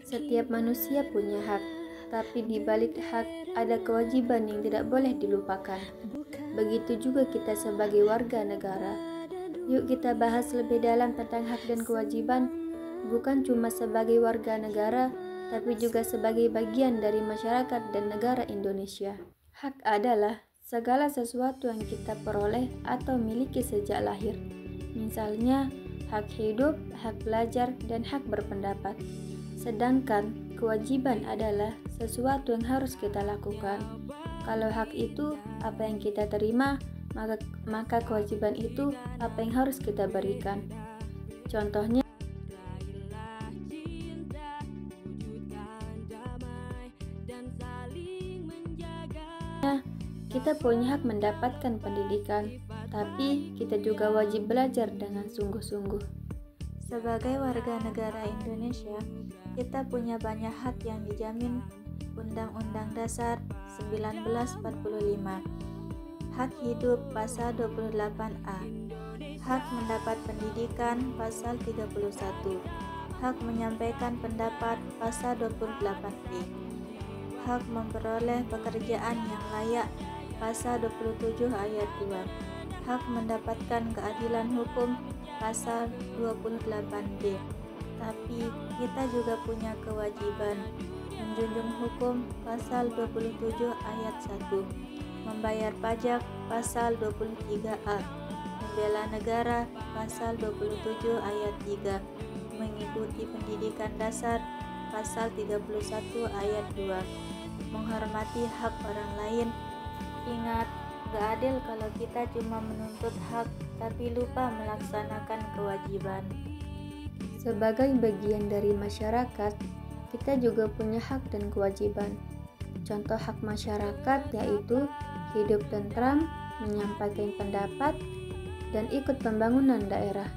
Setiap manusia punya hak, tapi di balik hak ada kewajiban yang tidak boleh dilupakan. Begitu juga kita sebagai warga negara. Yuk kita bahas lebih dalam tentang hak dan kewajiban, bukan cuma sebagai warga negara, tapi juga sebagai bagian dari masyarakat dan negara Indonesia. Hak adalah segala sesuatu yang kita peroleh atau miliki sejak lahir. Misalnya, hak hidup, hak belajar, dan hak berpendapat. Sedangkan kewajiban adalah sesuatu yang harus kita lakukan. Kalau hak itu apa yang kita terima, maka kewajiban itu apa yang harus kita berikan. Contohnya, kita punya hak mendapatkan pendidikan, tapi kita juga wajib belajar dengan sungguh-sungguh. Sebagai warga negara Indonesia, kita punya banyak hak yang dijamin Undang-Undang Dasar 1945. Hak hidup pasal 28A, hak mendapat pendidikan pasal 31, hak menyampaikan pendapat pasal 28B, hak memperoleh pekerjaan yang layak pasal 27 ayat 2, hak mendapatkan keadilan hukum pasal 28B. Tapi kita juga punya kewajiban menjunjung hukum pasal 27 ayat 1, membayar pajak pasal 23A, membela negara pasal 27 ayat 3, mengikuti pendidikan dasar pasal 31 ayat 2, menghormati hak orang lain. Ingat, gak adil kalau kita cuma menuntut hak tapi lupa melaksanakan kewajiban. Sebagai bagian dari masyarakat, kita juga punya hak dan kewajiban. Contoh hak masyarakat yaitu hidup tentram, menyampaikan pendapat, dan ikut pembangunan daerah.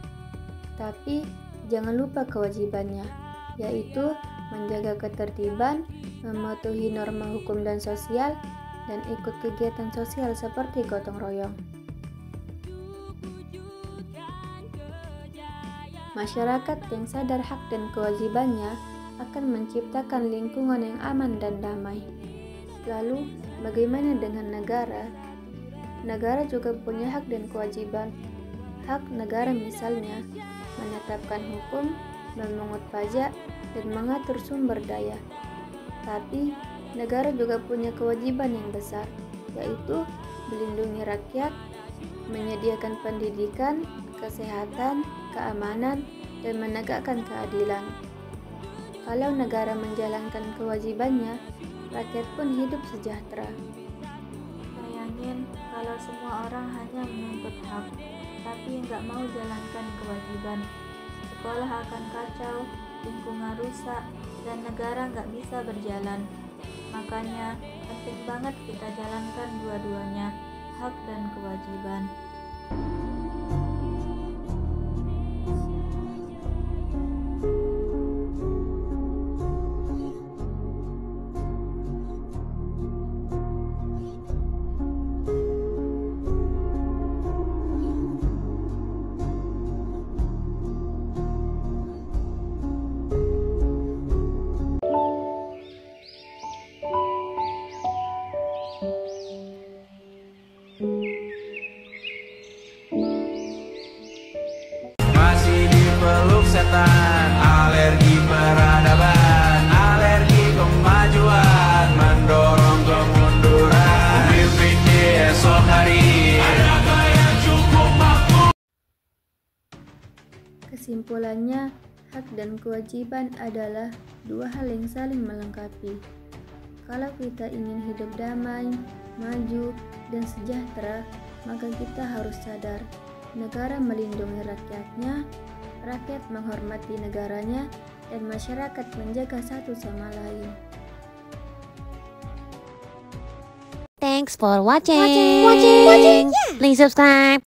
Tapi jangan lupa kewajibannya, yaitu menjaga ketertiban, mematuhi norma hukum dan sosial, dan ikut kegiatan sosial seperti gotong royong. Masyarakat yang sadar hak dan kewajibannya akan menciptakan lingkungan yang aman dan damai. Lalu, bagaimana dengan negara? Negara juga punya hak dan kewajiban. Hak negara misalnya menetapkan hukum, memungut pajak, dan mengatur sumber daya. Tapi, negara juga punya kewajiban yang besar, yaitu melindungi rakyat, menyediakan pendidikan, kesehatan, keamanan, dan menegakkan keadilan. Kalau negara menjalankan kewajibannya, rakyat pun hidup sejahtera. Bayangin kalau semua orang hanya menuntut hak, tapi nggak mau jalankan kewajiban. Sekolah akan kacau, lingkungan rusak, dan negara nggak bisa berjalan. Makanya penting banget kita jalankan dua-duanya, hak dan kewajiban. Masih dipeluk setan, alergi peradaban, alergi kemajuan, mendorong kemunduran. Mimpi di esok hari, adakah yang cukup mampu? Kesimpulannya, hak dan kewajiban adalah dua hal yang saling melengkapi. Kalau kita ingin hidup damai, maju, dan sejahtera, maka kita harus sadar negara melindungi rakyatnya, rakyat menghormati negaranya, dan masyarakat menjaga satu sama lain. Thanks for watching. Please subscribe.